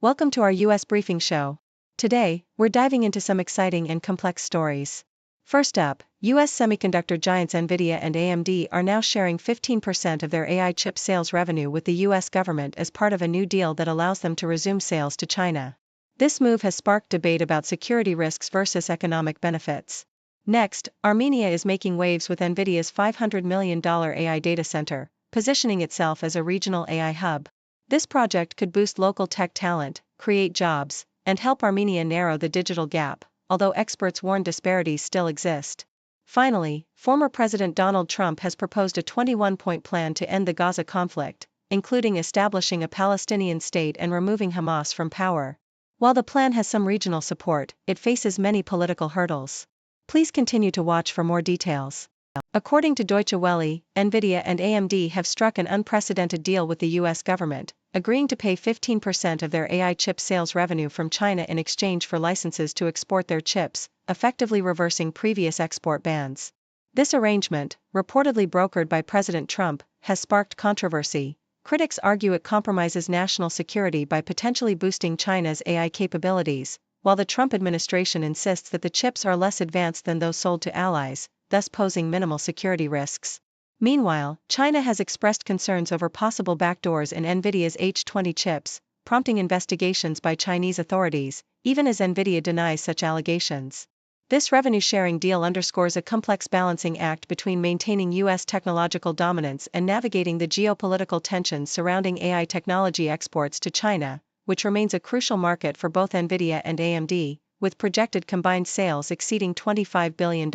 Welcome to our US Briefing Show. Today, we're diving into some exciting and complex stories. First up, US semiconductor giants Nvidia and AMD are now sharing 15% of their AI chip sales revenue with the US government as part of a new deal that allows them to resume sales to China. This move has sparked debate about security risks versus economic benefits. Next, Armenia is making waves with Nvidia's $500 million AI data center, positioning itself as a regional AI hub. This project could boost local tech talent, create jobs, and help Armenia narrow the digital gap, although experts warn disparities still exist. Finally, former President Donald Trump has proposed a 21-point plan to end the Gaza conflict, including establishing a Palestinian state and removing Hamas from power. While the plan has some regional support, it faces many political hurdles. Please continue to watch for more details. According to Deutsche Welle, Nvidia and AMD have struck an unprecedented deal with the US government, agreeing to pay 15% of their AI chip sales revenue from China in exchange for licenses to export their chips, effectively reversing previous export bans. This arrangement, reportedly brokered by President Trump, has sparked controversy. Critics argue it compromises national security by potentially boosting China's AI capabilities, while the Trump administration insists that the chips are less advanced than those sold to allies, thus posing minimal security risks. Meanwhile, China has expressed concerns over possible backdoors in Nvidia's H20 chips, prompting investigations by Chinese authorities, even as Nvidia denies such allegations. This revenue-sharing deal underscores a complex balancing act between maintaining U.S. technological dominance and navigating the geopolitical tensions surrounding AI technology exports to China, which remains a crucial market for both Nvidia and AMD, with projected combined sales exceeding $25 billion.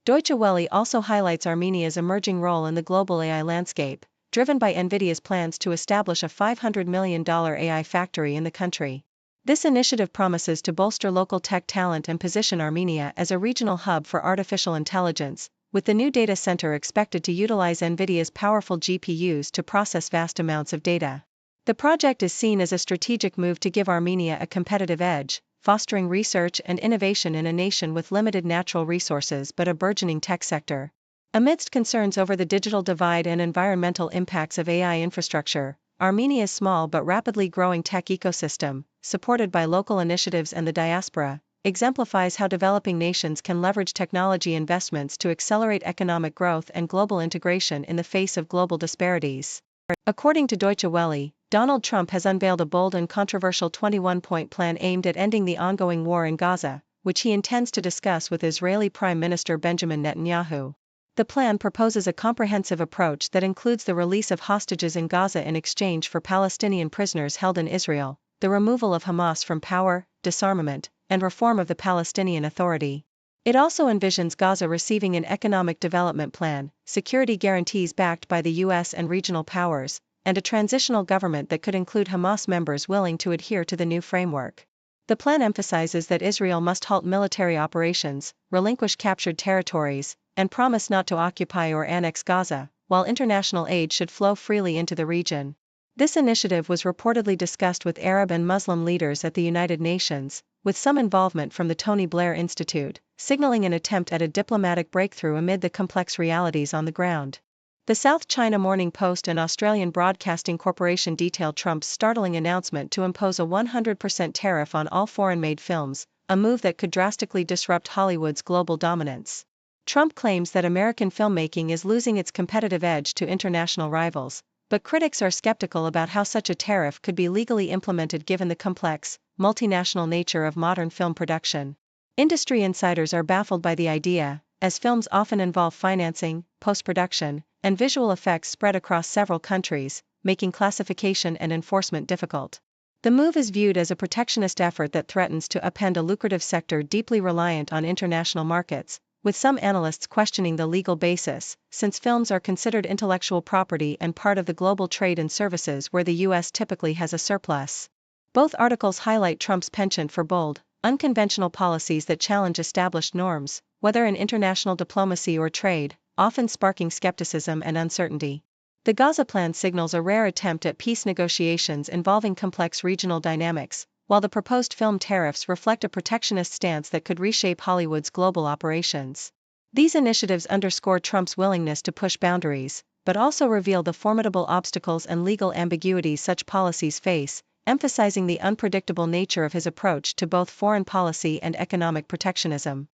Deutsche Welle also highlights Armenia's emerging role in the global AI landscape, driven by Nvidia's plans to establish a $500 million AI factory in the country. This initiative promises to bolster local tech talent and position Armenia as a regional hub for artificial intelligence, with the new data center expected to utilize Nvidia's powerful GPUs to process vast amounts of data. The project is seen as a strategic move to give Armenia a competitive edge, fostering research and innovation in a nation with limited natural resources but a burgeoning tech sector. Amidst concerns over the digital divide and environmental impacts of AI infrastructure, Armenia's small but rapidly growing tech ecosystem, supported by local initiatives and the diaspora, exemplifies how developing nations can leverage technology investments to accelerate economic growth and global integration in the face of global disparities. According to Deutsche Welle, Donald Trump has unveiled a bold and controversial 21-point plan aimed at ending the ongoing war in Gaza, which he intends to discuss with Israeli Prime Minister Benjamin Netanyahu. The plan proposes a comprehensive approach that includes the release of hostages in Gaza in exchange for Palestinian prisoners held in Israel, the removal of Hamas from power, disarmament, and reform of the Palestinian Authority. It also envisions Gaza receiving an economic development plan, security guarantees backed by the US and regional powers, and a transitional government that could include Hamas members willing to adhere to the new framework. The plan emphasizes that Israel must halt military operations, relinquish captured territories, and promise not to occupy or annex Gaza, while international aid should flow freely into the region. This initiative was reportedly discussed with Arab and Muslim leaders at the United Nations, with some involvement from the Tony Blair Institute, signaling an attempt at a diplomatic breakthrough amid the complex realities on the ground. The South China Morning Post and Australian Broadcasting Corporation detailed Trump's startling announcement to impose a 100% tariff on all foreign-made films, a move that could drastically disrupt Hollywood's global dominance. Trump claims that American filmmaking is losing its competitive edge to international rivals, but critics are skeptical about how such a tariff could be legally implemented given the complex, multinational nature of modern film production. Industry insiders are baffled by the idea, as films often involve financing, post-production, and visual effects spread across several countries, making classification and enforcement difficult. The move is viewed as a protectionist effort that threatens to upend a lucrative sector deeply reliant on international markets, with some analysts questioning the legal basis, since films are considered intellectual property and part of the global trade in services where the US typically has a surplus. Both articles highlight Trump's penchant for bold, unconventional policies that challenge established norms, whether in international diplomacy or trade, often sparking skepticism and uncertainty. The Gaza plan signals a rare attempt at peace negotiations involving complex regional dynamics, while the proposed film tariffs reflect a protectionist stance that could reshape Hollywood's global operations. These initiatives underscore Trump's willingness to push boundaries, but also reveal the formidable obstacles and legal ambiguities such policies face, emphasizing the unpredictable nature of his approach to both foreign policy and economic protectionism.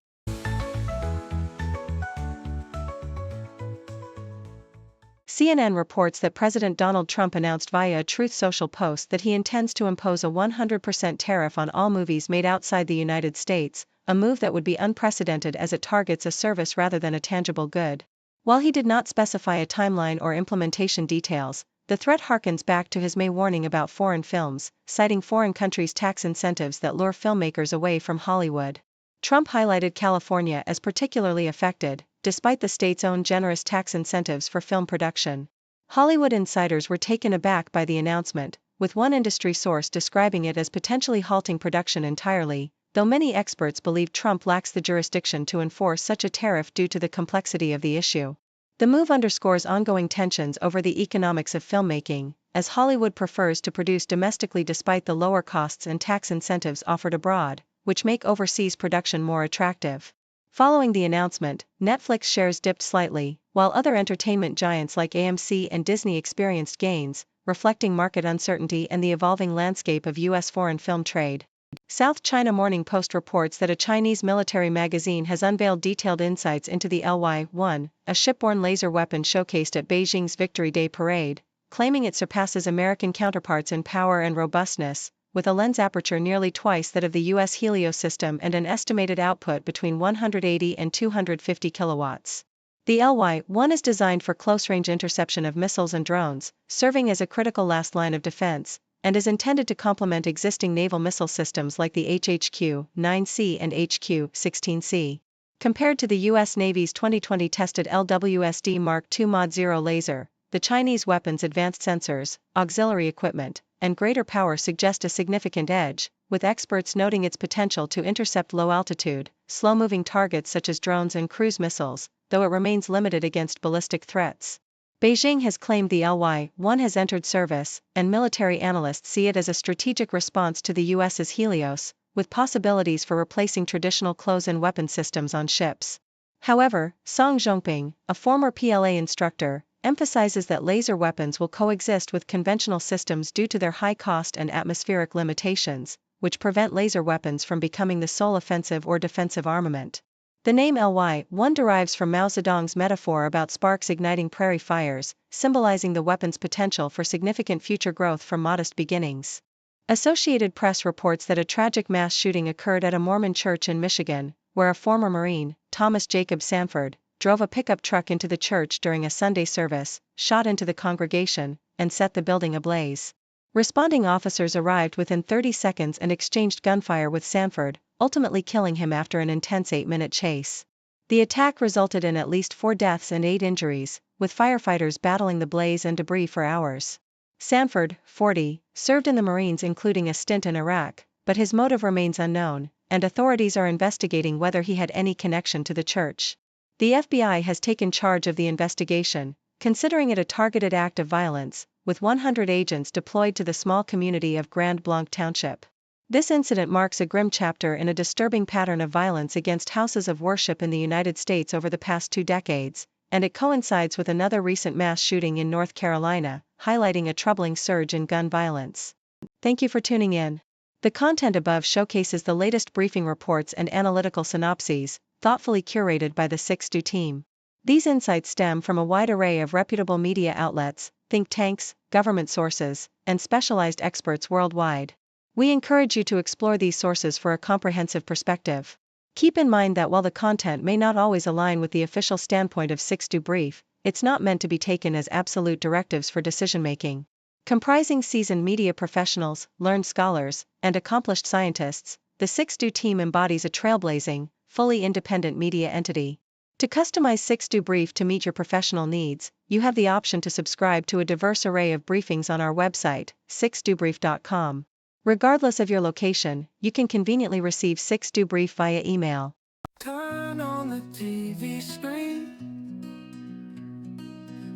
CNN reports that President Donald Trump announced via a Truth Social post that he intends to impose a 100% tariff on all movies made outside the United States, a move that would be unprecedented as it targets a service rather than a tangible good. While he did not specify a timeline or implementation details, the threat harkens back to his May warning about foreign films, citing foreign countries' tax incentives that lure filmmakers away from Hollywood. Trump highlighted California as particularly affected, despite the state's own generous tax incentives for film production. Hollywood insiders were taken aback by the announcement, with one industry source describing it as potentially halting production entirely, though many experts believe Trump lacks the jurisdiction to enforce such a tariff due to the complexity of the issue. The move underscores ongoing tensions over the economics of filmmaking, as Hollywood prefers to produce domestically despite the lower costs and tax incentives offered abroad, which make overseas production more attractive. Following the announcement, Netflix shares dipped slightly, while other entertainment giants like AMC and Disney experienced gains, reflecting market uncertainty and the evolving landscape of U.S. foreign film trade. South China Morning Post reports that a Chinese military magazine has unveiled detailed insights into the LY-1, a shipborne laser weapon showcased at Beijing's Victory Day parade, claiming it surpasses American counterparts in power and robustness, with a lens aperture nearly twice that of the U.S. Helios system and an estimated output between 180 and 250 kilowatts. The LY-1 is designed for close-range interception of missiles and drones, serving as a critical last line of defense, and is intended to complement existing naval missile systems like the HHQ-9C and HQ-16C. Compared to the U.S. Navy's 2020 tested LWSD Mark II Mod 0 laser, the Chinese weapon's advanced sensors, auxiliary equipment, and greater power suggest a significant edge, with experts noting its potential to intercept low-altitude, slow-moving targets such as drones and cruise missiles, though it remains limited against ballistic threats. Beijing has claimed the LY-1 has entered service, and military analysts see it as a strategic response to the U.S.'s Helios, with possibilities for replacing traditional close-in weapon systems on ships. However, Song Zhongping, a former PLA instructor, emphasizes that laser weapons will coexist with conventional systems due to their high cost and atmospheric limitations, which prevent laser weapons from becoming the sole offensive or defensive armament. The name LY-1 derives from Mao Zedong's metaphor about sparks igniting prairie fires, symbolizing the weapon's potential for significant future growth from modest beginnings. Associated Press reports that a tragic mass shooting occurred at a Mormon church in Michigan, where a former Marine, Thomas Jacob Sanford, drove a pickup truck into the church during a Sunday service, shot into the congregation, and set the building ablaze. Responding officers arrived within 30 seconds and exchanged gunfire with Sanford, ultimately killing him after an intense 8-minute chase. The attack resulted in at least 4 deaths and 8 injuries, with firefighters battling the blaze and debris for hours. Sanford, 40, served in the Marines including a stint in Iraq, but his motive remains unknown, and authorities are investigating whether he had any connection to the church. The FBI has taken charge of the investigation, considering it a targeted act of violence, with 100 agents deployed to the small community of Grand Blanc Township. This incident marks a grim chapter in a disturbing pattern of violence against houses of worship in the United States over the past 2 decades, and it coincides with another recent mass shooting in North Carolina, highlighting a troubling surge in gun violence. Thank you for tuning in. The content above showcases the latest briefing reports and analytical synopses, thoughtfully curated by the 6Do team. These insights stem from a wide array of reputable media outlets, think tanks, government sources, and specialized experts worldwide. We encourage you to explore these sources for a comprehensive perspective. Keep in mind that while the content may not always align with the official standpoint of 6Do Brief, it's not meant to be taken as absolute directives for decision-making. Comprising seasoned media professionals, learned scholars, and accomplished scientists, the 6Do team embodies a trailblazing, fully independent media entity. To customize 6Do Brief to meet your professional needs, you have the option to subscribe to a diverse array of briefings on our website, 6dobrief.com. Regardless of your location, you can conveniently receive 6Do Brief via email. Turn on the TV screen,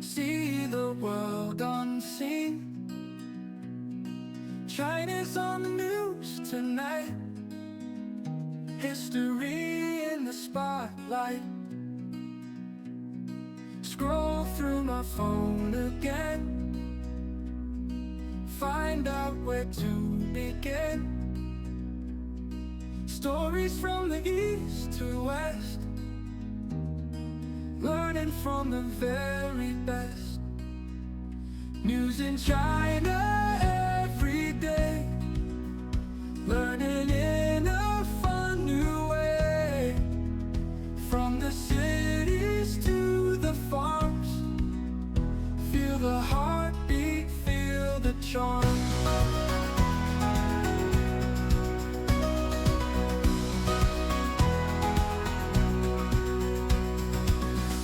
see the world unseen. China's on the news tonight, history in the spotlight. Scroll through my phone again, find out where to begin. Stories from the east to west, learning from the very best. News in China every day, learning in a fun new way. From the cities to the farms, feel the heartbeat, feel the charm.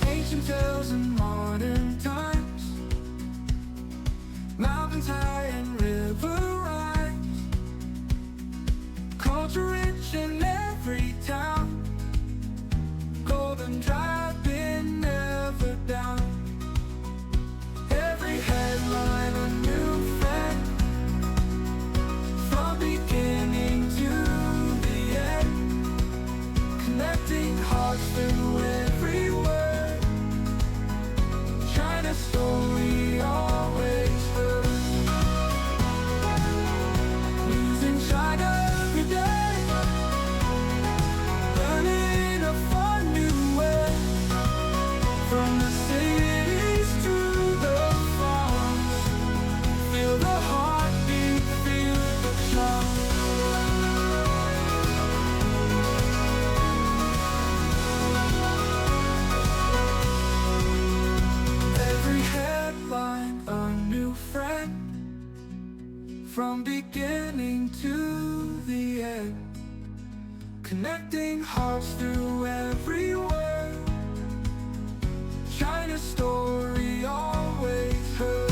Ancient tales in modern times, mountains high and river rise, culture rich in every town, golden driving never down. Every headline a new friend, from beginning to the end, connecting hearts through every word. China's story always heard. News in China every day, learning a fun new way. From the cities to the farms, feel the heartbeat, feel the charm. Every headline a new friend, from beginning to the end, connecting hearts through every word. China's story always heard.